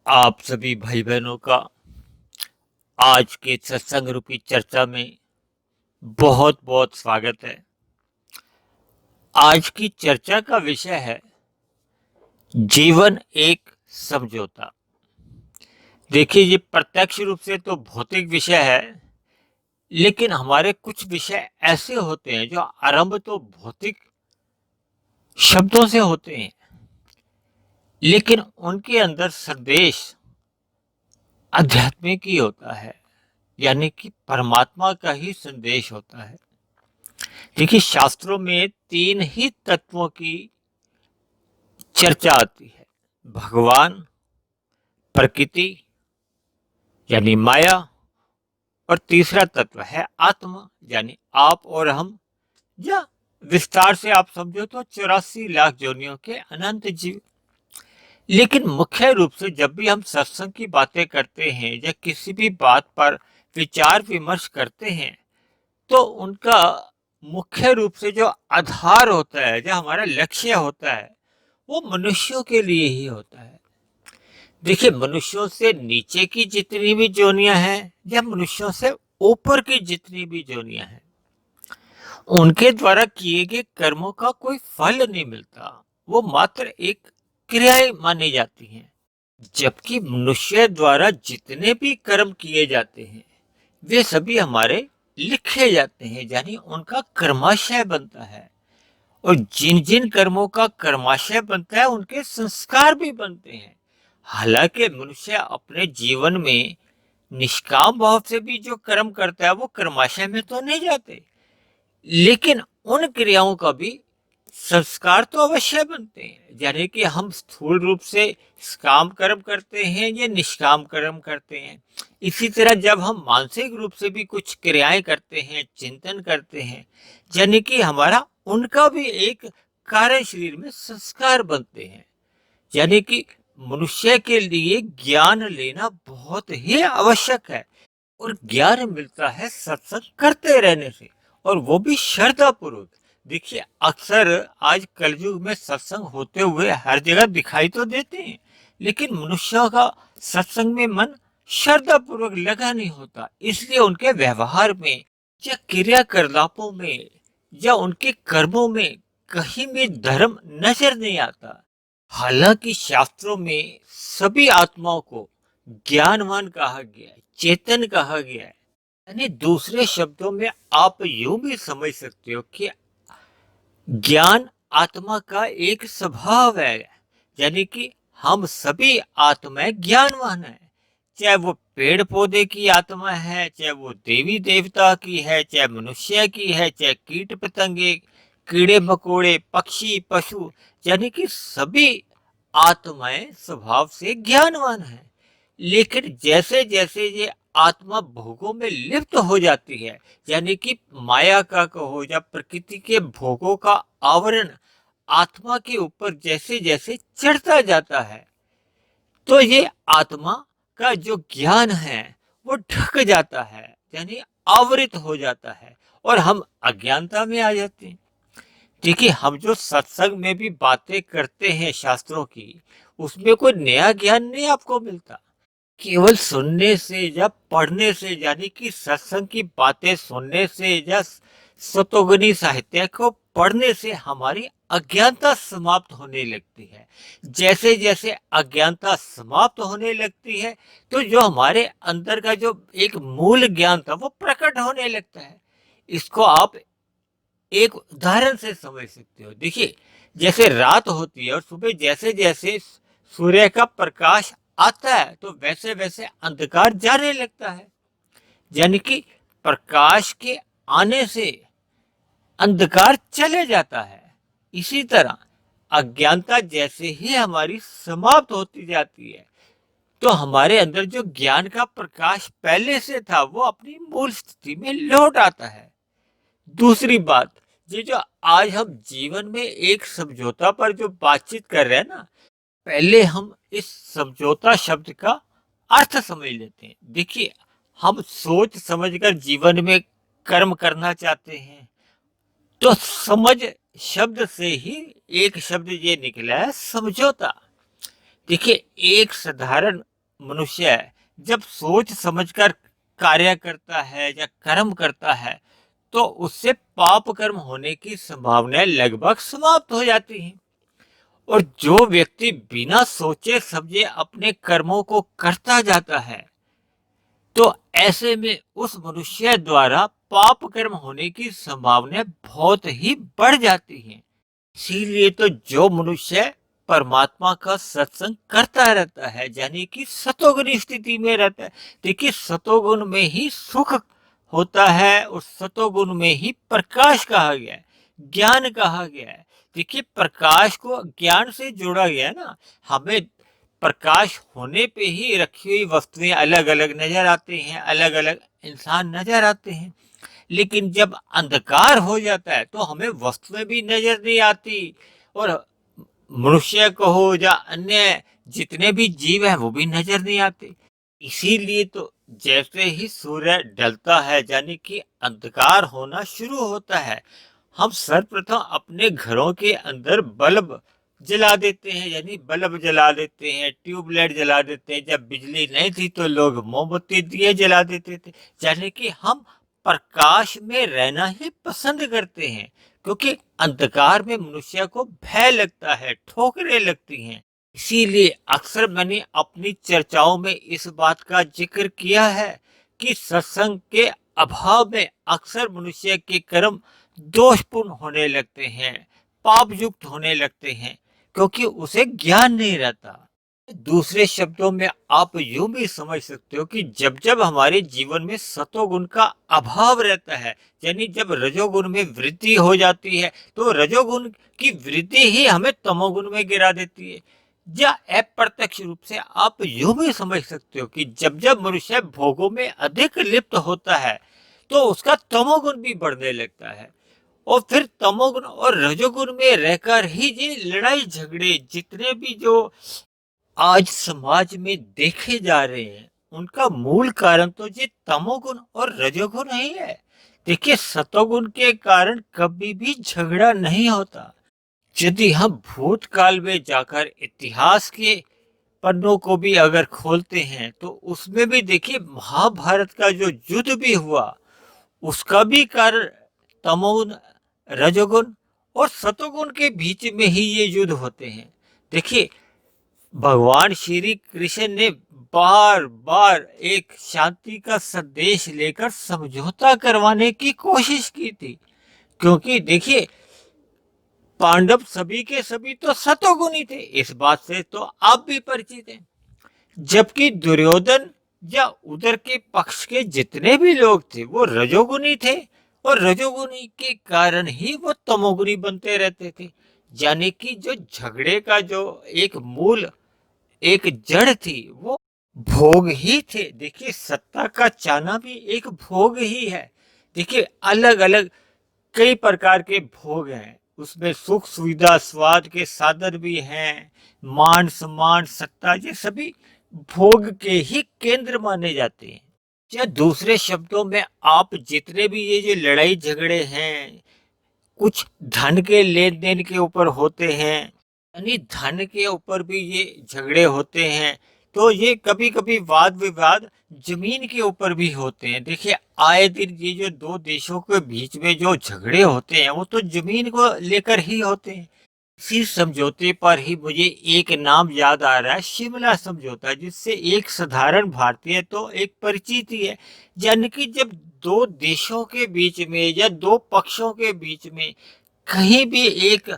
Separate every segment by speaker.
Speaker 1: आप सभी भाई बहनों का आज के सत्संग रूपी चर्चा में बहुत बहुत स्वागत है। आज की चर्चा का विषय है जीवन एक समझौता। देखिए, ये प्रत्यक्ष रूप से तो भौतिक विषय है, लेकिन हमारे कुछ विषय ऐसे होते हैं जो आरंभ तो भौतिक शब्दों से होते हैं, लेकिन उनके अंदर संदेश आध्यात्मिक ही होता है, यानी कि परमात्मा का ही संदेश होता है। देखिए, शास्त्रों में तीन ही तत्वों की चर्चा आती है: भगवान, प्रकृति यानी माया, और तीसरा तत्व है आत्मा यानी आप और हम, या विस्तार से आप समझो तो 84 लाख योनियों के अनंत जीव। लेकिन मुख्य रूप से जब भी हम सत्संग की बातें करते हैं या किसी भी बात पर विचार विमर्श करते हैं, तो उनका मुख्य रूप से जो आधार होता है, जो हमारा लक्ष्य होता है, वो मनुष्यों के लिए ही होता है। देखिए, मनुष्यों से नीचे की जितनी भी जोनियां हैं या मनुष्यों से ऊपर की जितनी भी जोनियां हैं, उनके द्वारा किए गए कर्मों का कोई फल नहीं मिलता। वो मात्र एक क्रियाएं मानी जाती हैं। जबकि मनुष्य द्वारा जितने भी कर्म किए जाते हैं, वे सभी हमारे लिखे जाते हैं, यानी उनका कर्माशय बनता है। और जिन जिन कर्मों का कर्माशय बनता है, उनके संस्कार भी बनते हैं। हालांकि मनुष्य अपने जीवन में निष्काम भाव से भी जो कर्म करता है, वो कर्माशय में तो नहीं जाते, लेकिन उन क्रियाओं का भी संस्कार तो अवश्य बनते हैं। यानी कि हम स्थूल रूप से काम कर्म करते हैं या निष्काम कर्म करते हैं, इसी तरह जब हम मानसिक रूप से भी कुछ क्रियाएं करते हैं, चिंतन करते हैं, यानी कि हमारा उनका भी एक कारण शरीर में संस्कार बनते हैं। यानी कि मनुष्य के लिए ज्ञान लेना बहुत ही आवश्यक है, और ज्ञान मिलता है सत्संग करते रहने से, और वो भी श्रद्धा पूर्वक। देखिए, अक्सर आज कलयुग में सत्संग होते हुए हर जगह दिखाई तो देते हैं, लेकिन मनुष्यों का सत्संग में मन श्रद्धा पूर्वक लगा नहीं होता। इसलिए उनके व्यवहार में या क्रियाकलापों में या उनके कर्मों में कहीं भी धर्म नजर नहीं आता। हालांकि शास्त्रों में सभी आत्माओं को ज्ञानवान कहा गया है, चेतन कहा गया है। यानी दूसरे शब्दों में आप यूं भी समझ सकते हो कि ज्ञान आत्मा का एक स्वभाव है। यानी कि हम सभी आत्माएं ज्ञानवान है, चाहे वो पेड़ पौधे की आत्मा है, चाहे वो देवी देवता की है, चाहे मनुष्य की है, चाहे कीट पतंगे, कीड़े मकोड़े, पक्षी, पशु, यानी कि सभी आत्माएं स्वभाव से ज्ञानवान है। लेकिन जैसे जैसे ये आत्मा भोगों में लिप्त हो जाती है, यानी कि माया का कहो या प्रकृति के भोगों का आवरण आत्मा के ऊपर जैसे जैसे चढ़ता जाता है, तो ये आत्मा का जो ज्ञान है वो ढक जाता है, यानी आवृत हो जाता है, और हम अज्ञानता में आ जाते हैं। देखिए, हम जो सत्संग में भी बातें करते हैं शास्त्रों की, उसमें कोई नया ज्ञान नहीं आपको मिलता। केवल सुनने से या पढ़ने से, यानी कि सत्संग की बातें सुनने से या सतोगनी साहित्य को पढ़ने से हमारी अज्ञानता समाप्त होने लगती है। जैसे जैसे अज्ञानता समाप्त होने लगती है, तो जो हमारे अंदर का जो एक मूल ज्ञान था वो प्रकट होने लगता है। इसको आप एक उदाहरण से समझ सकते हो। देखिए, जैसे रात होती है और सुबह जैसे जैसे सूर्य का प्रकाश आता है, तो वैसे वैसे अंधकार जाने लगता है। यानी कि प्रकाश के आने से अंधकार चले जाता है। इसी तरह अज्ञानता जैसे ही हमारी समाप्त होती जाती है, तो हमारे अंदर जो ज्ञान का प्रकाश पहले से था वो अपनी मूल स्थिति में लौट आता है। दूसरी बात, ये जो आज हम जीवन में एक समझौता पर जो बातचीत कर रहे हैं ना, पहले हम इस समझौता शब्द का अर्थ समझ लेते हैं। देखिए, हम सोच समझकर जीवन में कर्म करना चाहते हैं, तो समझ शब्द से ही एक शब्द ये निकला है, समझौता। देखिए, एक साधारण मनुष्य जब सोच समझकर कार्य करता है या कर्म करता है तो उससे पाप कर्म होने की संभावनाएं लगभग समाप्त हो जाती हैं। और जो व्यक्ति बिना सोचे समझे अपने कर्मों को करता जाता है तो ऐसे में उस मनुष्य द्वारा पाप कर्म होने की संभावनाएं बहुत ही बढ़ जाती हैं। इसीलिए तो जो मनुष्य परमात्मा का सत्संग करता रहता है यानी कि सतोगुण स्थिति में रहता है, देखिए सतोगुण में ही सुख होता है और सतोगुण में ही प्रकाश कहा गया है, ज्ञान कहा गया है। देखिए प्रकाश को ज्ञान से जोड़ा गया है ना, हमें प्रकाश होने पे ही रखी हुई वस्तुएं अलग अलग नजर आती हैं, अलग अलग इंसान नजर आते हैं। लेकिन जब अंधकार हो जाता है तो हमें वस्तुएं भी नजर नहीं आती और मनुष्य को हो या अन्य जितने भी जीव हैं वो भी नजर नहीं आते। इसीलिए तो जैसे ही सूर्य ढलता है यानी कि अंधकार होना शुरू होता है, हम सर्वप्रथम अपने घरों के अंदर बल्ब जला देते हैं, यानी बल्ब जला देते हैं, ट्यूबलाइट जला देते हैं। जब बिजली नहीं थी तो लोग मोमबत्ती दिए जला देते थे, यानी कि हम प्रकाश में रहना ही पसंद करते हैं क्योंकि अंधकार में मनुष्य को भय लगता है, ठोकरें लगती हैं। इसीलिए अक्सर मैंने अपनी चर्चाओं में इस बात का जिक्र किया है कि सत्संग के अभाव में अक्सर मनुष्य के कर्म दोषपूर्ण होने लगते हैं, पाप युक्त होने लगते हैं क्योंकि उसे ज्ञान नहीं रहता। दूसरे शब्दों में आप यूं भी समझ सकते हो कि जब जब हमारे जीवन में सतोगुण का अभाव रहता है यानी जब रजोगुण में वृद्धि हो जाती है तो रजोगुण की वृद्धि ही हमें तमोगुण में गिरा देती है। या अप्रत्यक्ष रूप से आप यूं भी समझ सकते हो कि जब जब मनुष्य भोगों में अधिक लिप्त होता है तो उसका तमोगुण भी बढ़ने लगता है और फिर तमोगुण और रजोगुण में रहकर ही ये लड़ाई झगड़े जितने भी जो आज समाज में देखे जा रहे हैं उनका मूल कारण तो ये तमोगुण और रजोगुण ही है। देखिए सतोगुण के कारण कभी भी झगड़ा नहीं होता। यदि हम भूतकाल में जाकर इतिहास के पन्नों को भी अगर खोलते हैं तो उसमें भी देखिए महाभारत का जो युद्ध भी हुआ उसका भी कारण तमोगुण, रजोगुण और सतोगुण के बीच में ही ये युद्ध होते हैं। देखिए भगवान श्री कृष्ण ने बार बार एक शांति का संदेश लेकर समझौता करवाने की कोशिश की थी क्योंकि देखिए पांडव सभी के सभी तो सतोगुणी थे, इस बात से तो आप भी परिचित हैं। जबकि दुर्योधन या उधर के पक्ष के जितने भी लोग थे वो रजोगुणी थे और रजोगुणी के कारण ही वो तमोगुणी बनते रहते थे। यानी कि जो झगड़े का जो एक मूल एक जड़ थी वो भोग ही थे। देखिए सत्ता का चाहना भी एक भोग ही है। देखिए अलग अलग कई प्रकार के भोग हैं, उसमें सुख सुविधा स्वाद के साधन भी हैं, मान सम्मान सत्ता ये सभी भोग के ही केंद्र माने जाते हैं। या दूसरे शब्दों में आप जितने भी ये जो लड़ाई झगड़े हैं कुछ धन के लेन देन के ऊपर होते हैं, यानी धन के ऊपर भी ये झगड़े होते हैं। तो ये कभी कभी वाद विवाद जमीन के ऊपर भी होते हैं। देखिए आए दिन ये जो दो देशों के बीच में जो झगड़े होते हैं वो तो जमीन को लेकर ही होते हैं। इसी समझौते पर ही मुझे एक नाम याद आ रहा है, शिमला समझौता, जिससे एक साधारण भारतीय तो एक परिचित ही है। यानी कि जब दो देशों के बीच में या दो पक्षों के बीच में कहीं भी एक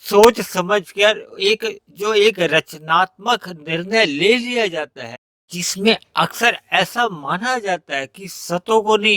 Speaker 1: सोच समझ कर एक जो एक रचनात्मक निर्णय ले लिया जाता है जिसमें अक्सर ऐसा माना जाता है कि सतोगुणी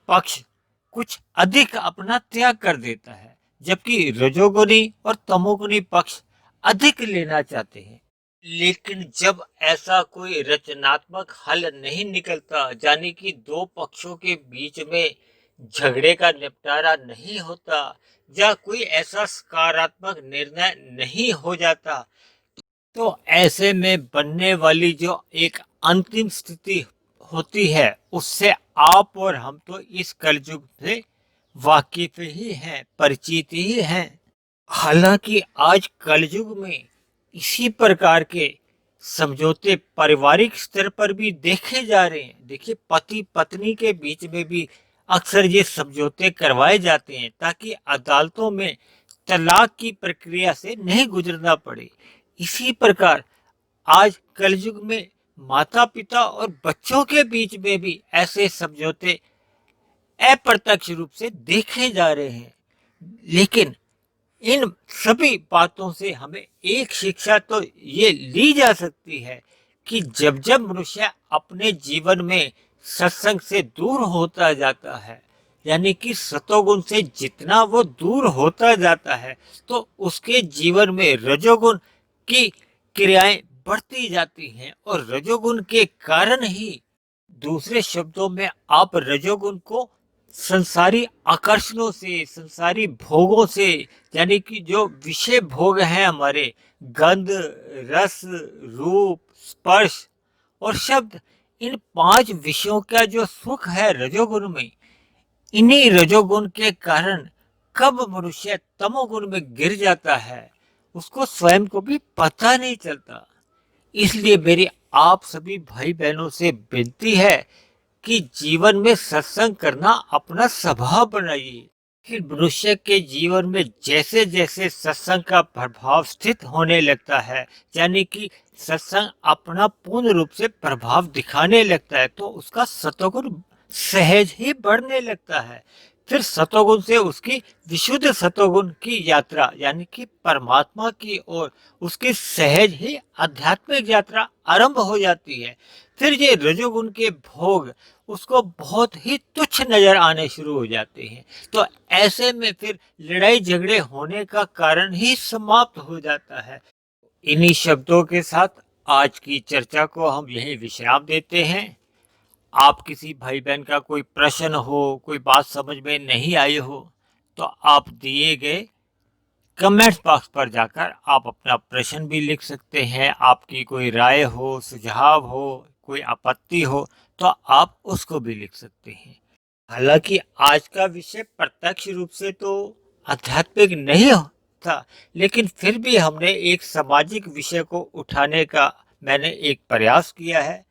Speaker 1: पक्ष कुछ अधिक अपना त्याग कर देता है जबकि रजोगुणी और तमोगुणी पक्ष अधिक लेना चाहते हैं। लेकिन जब ऐसा कोई रचनात्मक हल नहीं निकलता यानी कि दो पक्षों के बीच में झगड़े का निपटारा नहीं होता या कोई ऐसा सकारात्मक निर्णय नहीं हो जाता तो ऐसे में बनने वाली जो एक अंतिम स्थिति होती है उससे आप और हम तो इस कलयुग से वाकिफ ही हैं, परिचित ही हैं। हालांकि आज कलयुग में इसी प्रकार के समझौते पारिवारिक स्तर पर भी देखे जा रहे हैं। देखिए, पति पत्नी के बीच में भी अक्सर ये समझौते करवाए जाते हैं ताकि अदालतों में तलाक की प्रक्रिया से नहीं गुजरना पड़े। इसी प्रकार आज कलयुग में माता पिता और बच्चों के बीच में भी ऐसे समझौते अप्रत्यक्ष रूप से देखे जा रहे हैं। लेकिन इन सभी बातों से हमें एक शिक्षा तो ये ली जा सकती है कि जब जब मनुष्य अपने जीवन में सत्संग से दूर होता जाता है, यानी कि सतोगुण से जितना वो दूर होता जाता है, तो उसके जीवन में रजोगुण की क्रियाएं बढ़ती जाती हैं और रजोगुण के कारण ही, दूसरे शब्दों में आप रजोगुण को संसारी आकर्षणों से, संसारी भोगों से, यानी कि जो विषय भोग हैं हमारे, गंध, रस, रूप, स्पर्श और शब्द, इन 5 विषयों का जो सुख है रजोगुण में, इन्हीं रजोगुण के कारण कब मनुष्य तमोगुण में गिर जाता है, उसको स्वयं को भी पता नहीं चलता। इसलिए मेरी आप सभी भाई बहनों से विनती है कि जीवन में सत्संग करना अपना स्वभाव बनाइए। फिर मनुष्य के जीवन में जैसे जैसे सत्संग का प्रभाव स्थित होने लगता है, यानी कि सत्संग अपना पूर्ण रूप से प्रभाव दिखाने लगता है, तो उसका सतोगुण सहज ही बढ़ने लगता है। फिर सतोगुण से उसकी विशुद्ध सतोगुण की यात्रा, यानी कि परमात्मा की ओर उसकी सहज ही आध्यात्मिक यात्रा आरंभ हो जाती है। फिर ये रजोगुण के भोग उसको बहुत ही तुच्छ नजर आने शुरू हो जाते हैं। तो ऐसे में फिर लड़ाई झगड़े होने का कारण ही समाप्त हो जाता है। इन्हीं शब्दों के साथ आज की चर्चा को हम यही विश्राम देते हैं। आप किसी भाई बहन का कोई प्रश्न हो, कोई बात समझ में नहीं आई हो, तो आप दिए गए कमेंट्स बॉक्स पर जाकर आप अपना प्रश्न भी लिख सकते हैं। आपकी कोई राय हो, सुझाव हो, कोई आपत्ति हो, तो आप उसको भी लिख सकते हैं। हालांकि आज का विषय प्रत्यक्ष रूप से तो आध्यात्मिक नहीं था, लेकिन फिर भी हमने एक सामाजिक विषय को उठाने का मैंने एक प्रयास किया है।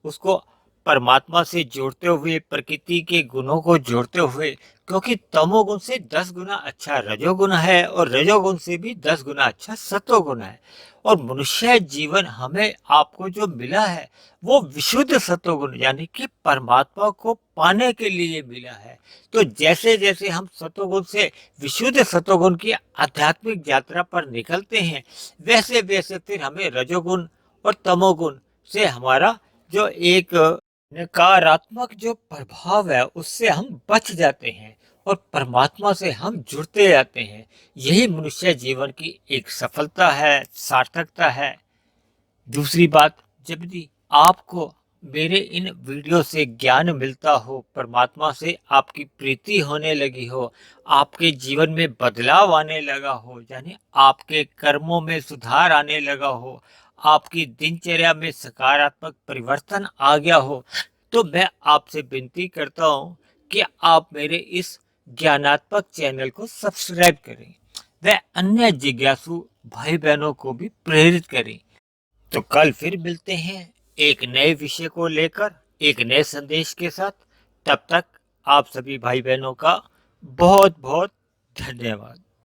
Speaker 1: उसको परमात्मा से जोड़ते हुए, प्रकृति के गुणों को जोड़ते हुए, क्योंकि तमोगुण से 10 गुना अच्छा रजोगुण है और रजोगुण से भी 10 गुना अच्छा सतोगुण है। और मनुष्य जीवन हमें आपको जो मिला है वो विशुद्ध सतोगुण, यानी कि परमात्मा को पाने के लिए मिला है। तो जैसे जैसे हम सतोगुण से विशुद्ध सतोगुण की आध्यात्मिक यात्रा पर निकलते हैं, वैसे वैसे फिर हमें रजोगुण और तमोगुण से हमारा जो एक नकारात्मक जो प्रभाव है उससे हम बच जाते हैं और परमात्मा से हम जुड़ते जाते हैं। यही मनुष्य जीवन की एक सफलता है, सार्थकता है। दूसरी बात, जब भी आपको मेरे इन वीडियो से ज्ञान मिलता हो, परमात्मा से आपकी प्रीति होने लगी हो, आपके जीवन में बदलाव आने लगा हो, यानी आपके कर्मों में सुधार आने लगा हो, आपकी दिनचर्या में सकारात्मक परिवर्तन आ गया हो, तो मैं आपसे विनती करता हूँ कि आप मेरे इस ज्ञानात्मक चैनल को सब्सक्राइब करें व अन्य जिज्ञासु भाई बहनों को भी प्रेरित करें। तो कल फिर मिलते हैं एक नए विषय को लेकर, एक नए संदेश के साथ। तब तक आप सभी भाई बहनों का बहुत बहुत धन्यवाद।